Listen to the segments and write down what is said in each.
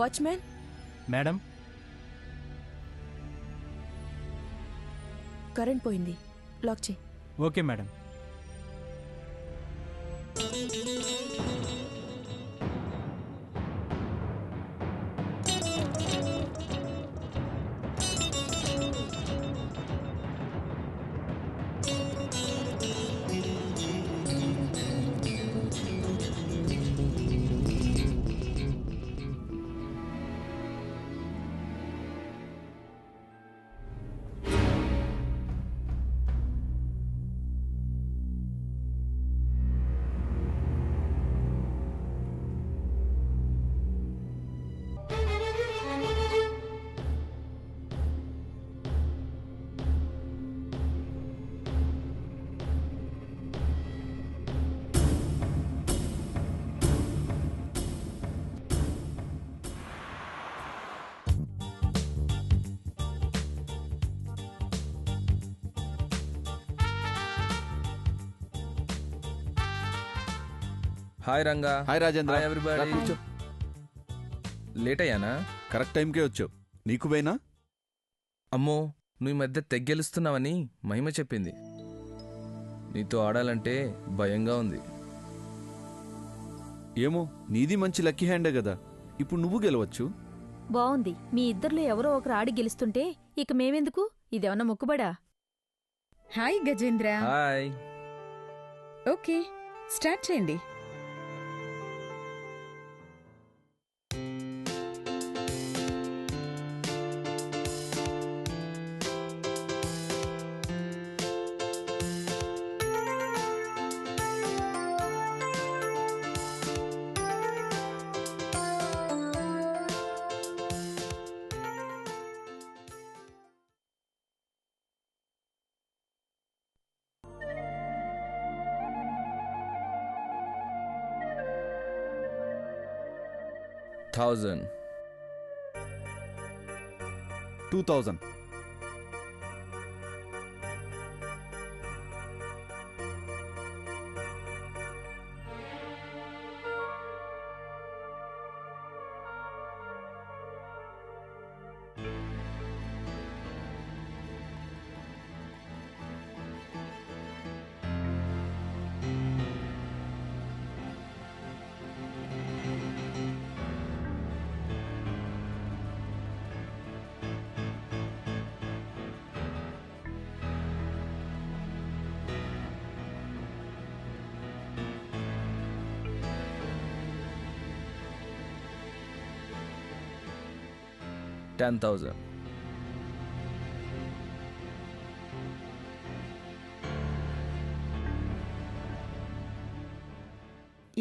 Watchman madam current పోయింది, lock చేయి. Okay madam. Hi Ranga. Hi Rajendra. Hi everybody. కూర్చో. Late అయ్యానా? Correct టైంకే వచ్చావు. నీకు పోయినా? అమ్మో, నువ్వు ఈ మధ్య తెగ్గెలుస్తున్నావని మహిమ చెప్పింది. నీతో ఆడాలంటే భయంగా ఉంది. ఏమో, నీది మంచి లక్కీ హ్యాండే కదా, ఇప్పుడు నువ్వు గెలవచ్చు. బావుంది. మీ ఇద్దర్లో ఎవరో ఒకరు ఆడి గెలుస్తుంటే ఇక మేమెందుకు? ఇదేమన్నా మొక్కుబడా? Hi Gajendra. Hi. Okay, start చేయండి. $1000. 2000. $10,000.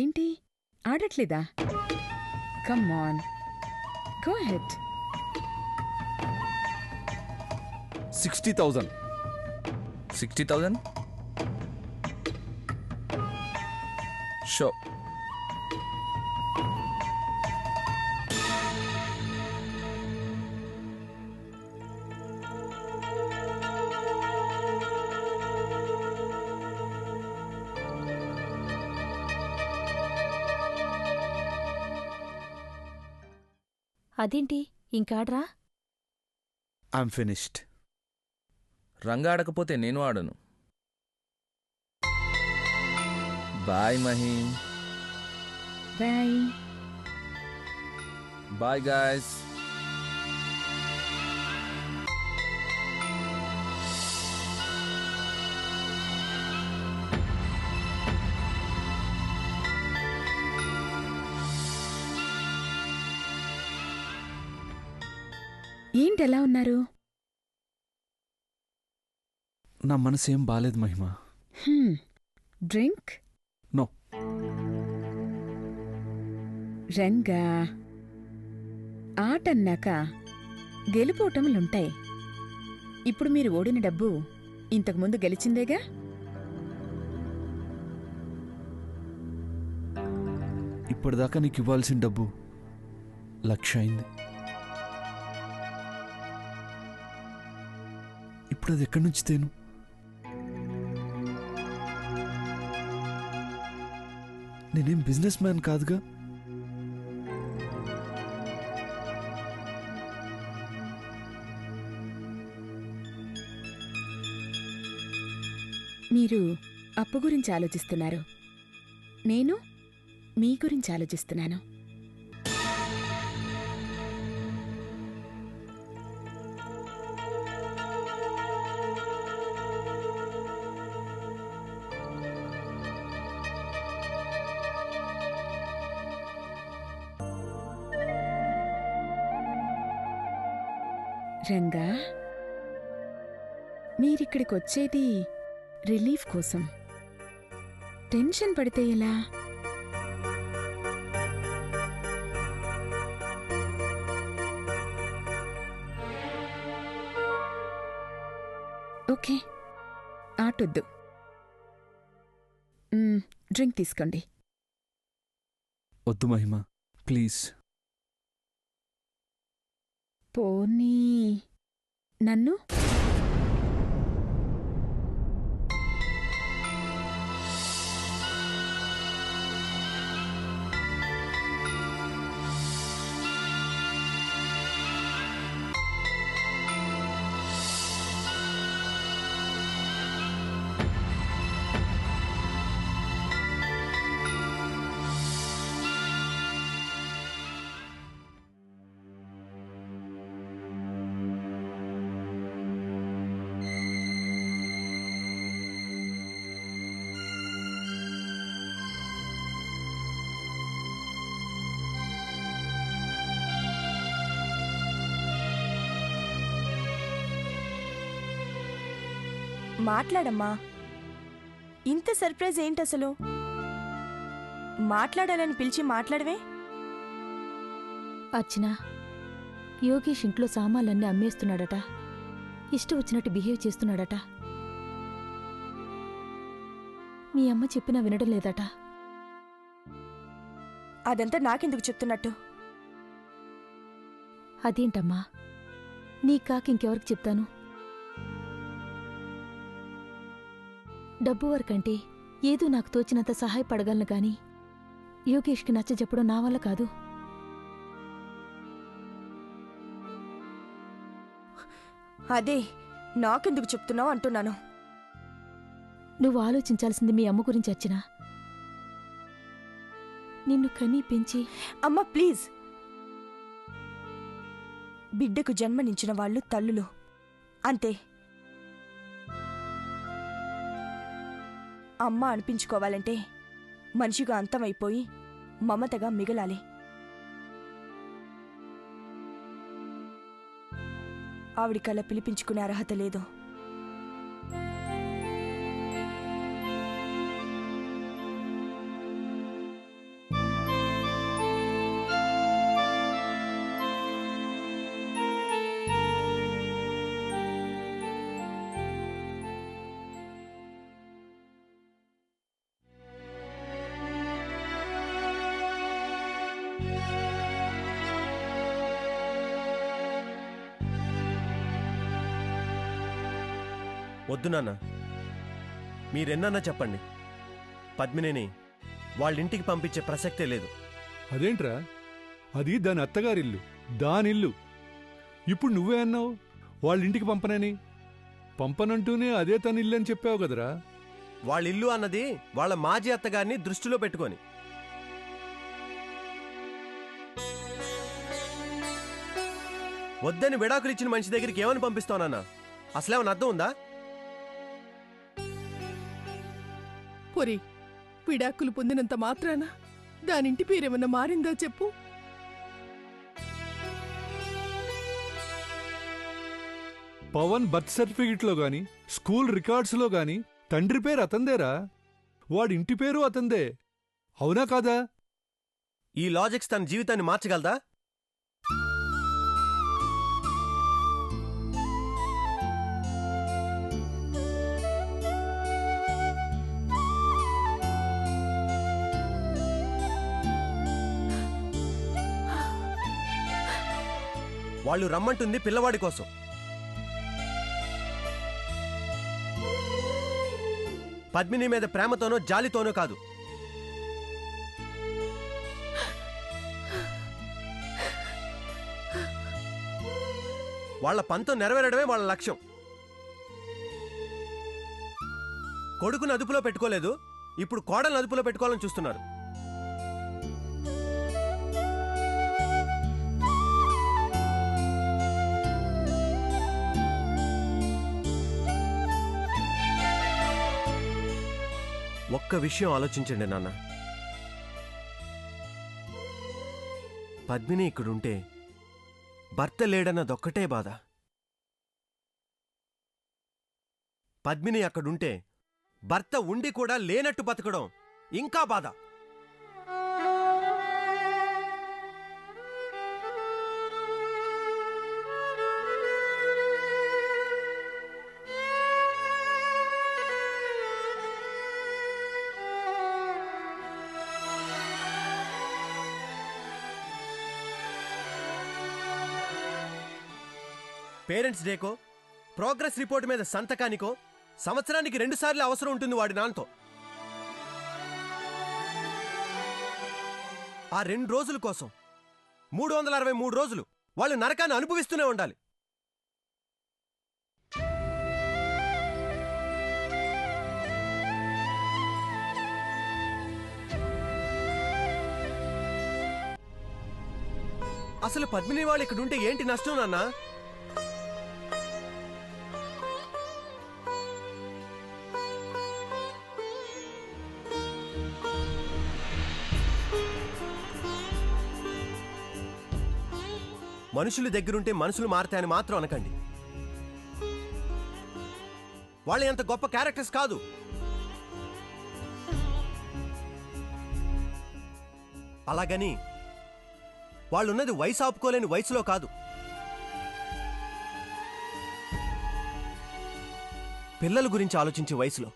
ఏంటి ఆడట్లేదా? Come on, go head. 60,000. 60,000. Show. అదేంటి ఇంకాడ్రా? I'm finished. రంగా ఆడకపోతే నేను ఆడను. Bye Mahi. Bye. Bye guys. ఏంటెలా ఉన్నారు? నా మనసేం బాలేదు మహిమ. డ్రింక్? నో. రంగా, ఆటన్నాక గెలుపోటములుంటాయి. ఇప్పుడు మీరు ఓడిన డబ్బు ఇంతకుముందు గెలిచిందేగా. ఇప్పటిదాకా నీకు ఇవ్వాల్సిన డబ్బు 1,00,000 అయింది. ఇప్పుడు అది ఎక్కడి నుంచి తేను? నేనేం బిజినెస్ మ్యాన్ కాదుగా. మీరు అప్పు గురించి ఆలోచిస్తున్నారు, నేను మీ గురించి ఆలోచిస్తున్నాను. రంగా, మీరిక్కడికొచ్చేది రిలీఫ్ కోసం. టెన్షన్ పడితే ఎలా? ఓకే, ఆటొద్దు. డ్రింక్ తీసుకోండి. వద్దు మహిమ, ప్లీజ్. పోనీ నన్ను? మాట్లాడమ్మా. ఇంత సర్ప్రైజ్ ఏంటసలు? మాట్లాడాలని పిలిచి మాట్లాడవే. అర్చన, యోగేష్ ఇంట్లో సామాన్లన్నీ అమ్మేస్తున్నాడట. ఇష్టం వచ్చినట్టు బిహేవ్ చేస్తున్నాడట. మీ అమ్మ చెప్పినా వినడం లేదట. అదంతా నాకెందుకు చెప్తున్నట్టు? అదేంటమ్మా, నీ కాక ఇంకెవరికి చెప్తాను? డబ్బు వరకంటే ఏదో నాకు తోచినంత సహాయపడగలను గాని యోగేష్కి నచ్చజెప్పడం నా వల్ల కాదు. అదే నాకెందుకు చెప్తున్నావు అంటున్నాను. నువ్వు ఆలోచించాల్సింది మీ అమ్మ గురించి అర్చన. నిన్ను కనీ పెంచి. అమ్మ ప్లీజ్. బిడ్డకు జన్మనించిన వాళ్ళు తల్లులు అంతే. అమ్మ అనిపించుకోవాలంటే మనిషిగా అంతమైపోయి మమతగా మిగలాలి. ఆవిడికలా పిలిపించుకునే అర్హత లేదు. వద్దు నాన్న, మీరెన్నన్నా చెప్పండి, పద్మినిని వాళ్ళింటికి పంపించే ప్రసక్తే లేదు. అదేంట్రా, అది దాని అత్తగారిల్లు, దానిల్లు. ఇప్పుడు నువ్వే అన్నావు వాళ్ళింటికి పంపనని. పంపనంటూనే అదే తన ఇల్లు అని చెప్పావు కదరా. వాళ్ళిల్లు అన్నది వాళ్ళ మాజీ అత్తగారిని దృష్టిలో పెట్టుకొని. వద్దని విడాకులిచ్చిన మనిషి దగ్గరికి ఏమని పంపిస్తావునన్నా? అసలేమన్నా అర్థం ఉందా? పొరి, విడాకులు పొందినంత మాత్రాన దానింటి పేరేమన్నా మారిందా చెప్పు? పవన్ బర్త్ సర్టిఫికెట్లో గాని స్కూల్ రికార్డ్స్లో గాని తండ్రి పేరు అతందేరా. వాడింటి పేరు అతందే. అవునా కాదా? ఈ లాజిక్స్ తన జీవితాన్ని మార్చగలదా? వాళ్ళు రమ్మంటుంది పిల్లవాడి కోసం. పద్మిని మీద ప్రేమతోనో జాలితోనో కాదు. వాళ్ల పంతం నెరవేరడమే వాళ్ళ లక్ష్యం. కొడుకుని అదుపులో పెట్టుకోలేదు, ఇప్పుడు కోడలను అదుపులో పెట్టుకోవాలని చూస్తున్నారు. ఒక్క విషయం ఆలోచించండి నాన్న. పద్మిని ఇక్కడుంటే భర్త లేడన్నదొక్కటే బాధ. పద్మిని అక్కడుంటే భర్త ఉండి కూడా లేనట్టు బతకడం ఇంకా బాధ. పేరెంట్స్ డేకో, ప్రోగ్రెస్ రిపోర్ట్ మీద సంతకానికో సంవత్సరానికి 2 సార్లు అవసరం ఉంటుంది వాడి నాన్నతో. ఆ 2 రోజుల కోసం 363 రోజులు వాళ్ళు నరకాన్ని అనుభవిస్తూనే ఉండాలి. అసలు పద్మిని వాళ్ళు ఇక్కడుంటే ఏంటి నష్టం నాన్న? మనుషుల దగ్గరుంటే మనుషులు మారతాయని మాత్రం అనకండి. వాళ్ళు ఎంత గొప్ప క్యారెక్టర్స్ కాదు. అలాగని వాళ్ళున్నది వయసు ఆపుకోలేని వయసులో కాదు. పిల్లల గురించి ఆలోచించే వయసులో.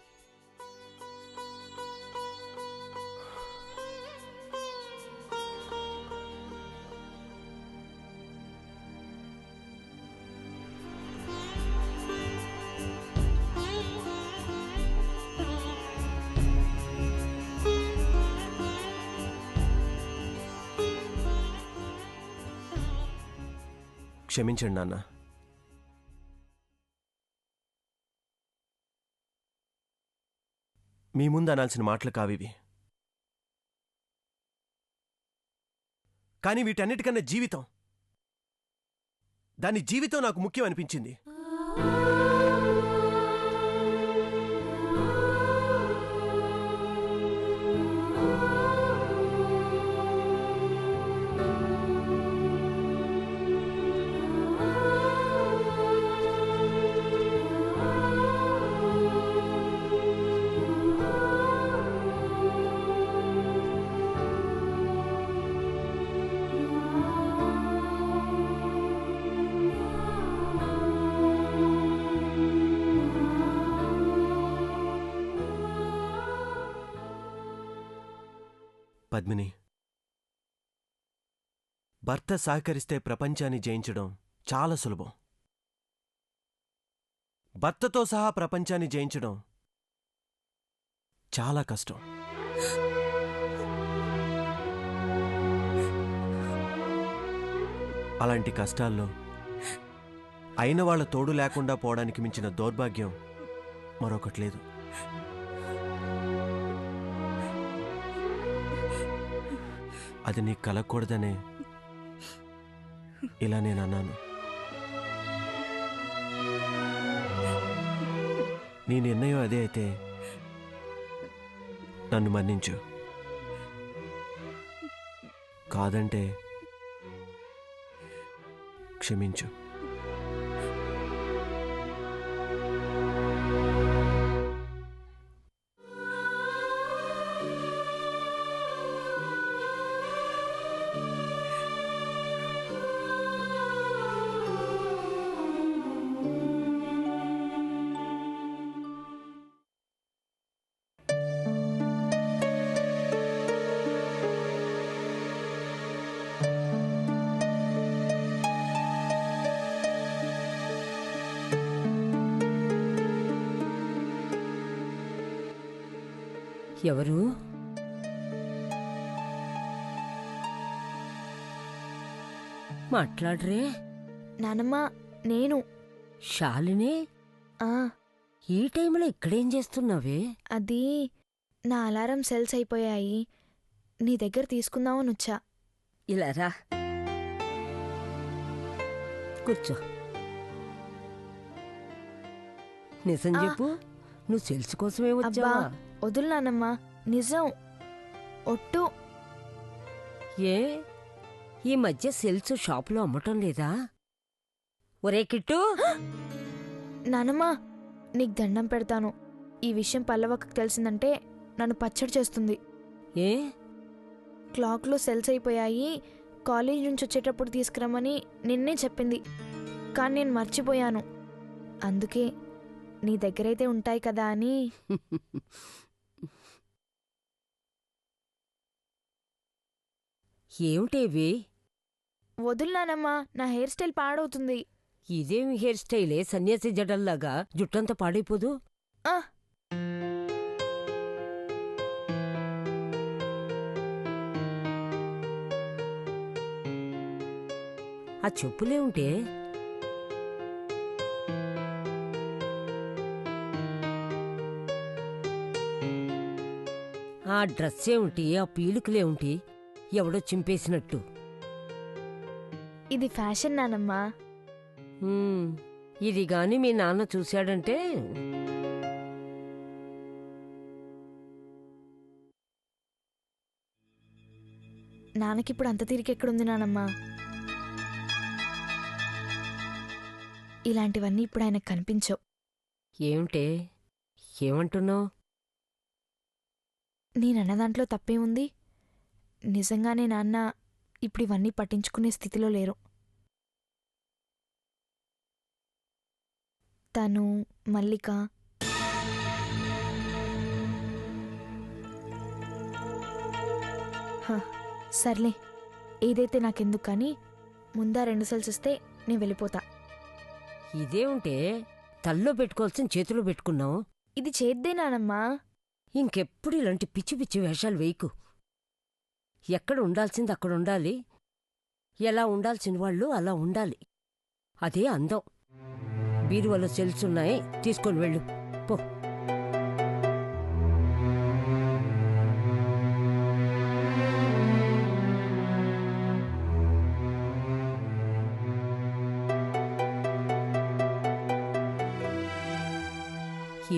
క్షమించండి నాన్న. మీ ముందు అనాల్సిన మాటలు కావివి. కానీ వీటన్నిటికన్నా జీవితం, దాని జీవితం నాకు ముఖ్యం అనిపించింది. పద్మిని, భర్త సహకరిస్తే ప్రపంచాన్ని జయించడం చాలా సులభం. భర్తతో సహా ప్రపంచాన్ని జయించడం చాలా కష్టం. అలాంటి కష్టాల్లో అయిన వాళ్ళ తోడు లేకుండా పోవడానికి మించిన దౌర్భాగ్యం మరొకటి లేదు. అది నీకు కలగకూడదనే ఇలా నేను అన్నాను. నీ నిర్ణయం అదే అయితే నన్ను మన్నించు. కాదంటే క్షమించు. ఎవరు? మాట్లాడరే. నానమ్మ, నేను శాలిని. ఈ టైంలో ఇక్కడేం చేస్తున్నావే? అది నా అలారం సెల్స్ అయిపోయాయి, నీ దగ్గర తీసుకుందామని వచ్చా. ఇలా రా, కూర్చో. నిజం చెప్పు, నువ్వు సెల్స్ కోసమే అబ్బా వచ్చావా? వదులు నానమ్మా, నిజం, ఒట్టు. ఏ, ఈ మధ్య సెల్స్ షాపులో అమ్మటం లేదా? ఒరే కిట్టు, నానమ్మా నీకు దండం పెడతాను, ఈ విషయం పల్లవక్కకు తెలిసిందంటే నన్ను పచ్చడి చేస్తుంది. ఏ క్లాక్లో సెల్స్ అయిపోయాయి, కాలేజ్ నుంచి వచ్చేటప్పుడు తీసుకురమ్మని నిన్నే చెప్పింది, కానీ నేను మర్చిపోయాను. అందుకే నీ దగ్గరైతే ఉంటాయి కదా అని. ఏమిటేవి? వదులునానమ్మా, నా హెయిర్ స్టైల్ పాడవుతుంది. ఇదేమి హెయిర్ స్టైలే, సన్యాసి జడల్లాగా జుట్టంతా పాడైపోదు. ఆ ఆ చెప్పులే ఉంటే ఆ డ్రెస్సేమిటి, ఆ పీలుకులేమిటి, ఎవడో చింపేసినట్టు. ఇది ఫ్యాషన్ నానమ్మా. ఇది గాని మీ నాన్న చూశాడంటే నాన్నకిప్పుడు అంత తీరికెక్కడుంది నానమ్మా? ఇలాంటివన్నీ ఇప్పుడు ఆయనకు కనిపించవు. ఏమిటే, ఏమంటున్నావు? నేనన్న దాంట్లో తప్పేముంది? నిజంగానే నాన్న ఇప్పుడు ఇవన్నీ పట్టించుకునే స్థితిలో లేరు. తను, మల్లిక, సర్లే ఏదైతే నాకెందుకు, కానీ ముందా 2 సెల్స్ ఇస్తే నేను వెళ్ళిపోతా. ఇదేమిటే, తల్లో పెట్టుకోవాల్సిన చేతిలో పెట్టుకున్నావు? ఇది చేద్దే నానమ్మా. ఇంకెప్పుడు ఇలాంటి పిచ్చి పిచ్చి వేషాలు వేయకు. ఎక్కడ ఉండాల్సింది అక్కడ ఉండాలి, ఎలా ఉండాల్సిన వాళ్ళు అలా ఉండాలి. అదే అందం. బీరువాలో సెల్స్ ఉన్నాయి, తీసుకొని వెళ్ళు పో.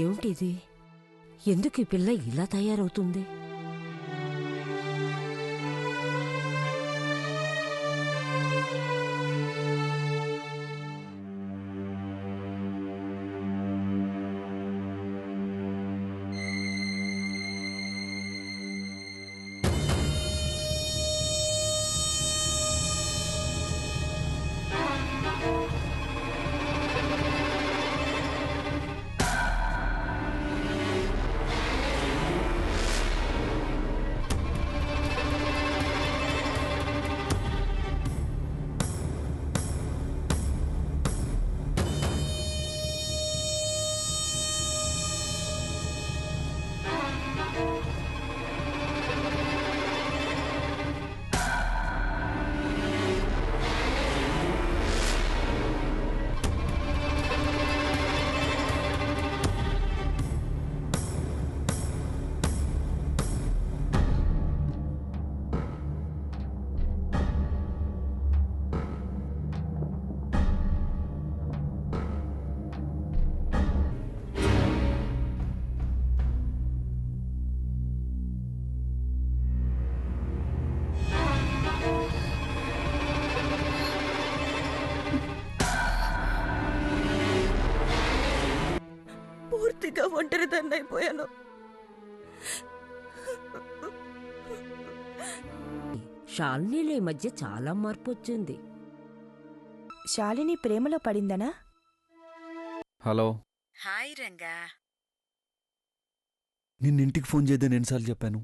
ఏమిటిది? ఎందుకు ఈ పిల్ల ఇలా తయారవుతుంది? పూర్తిగా ఒంటరిదాన్ని అయిపోయాను. శాలినిలో ఈ మధ్య చాలా మార్పు వచ్చింది. శాలిని ప్రేమలో పడిందనా? Hello, hi Ranga. నిన్నింటికి ఫోన్ చేద్దాను ఎన్నిసార్లు చెప్పాను?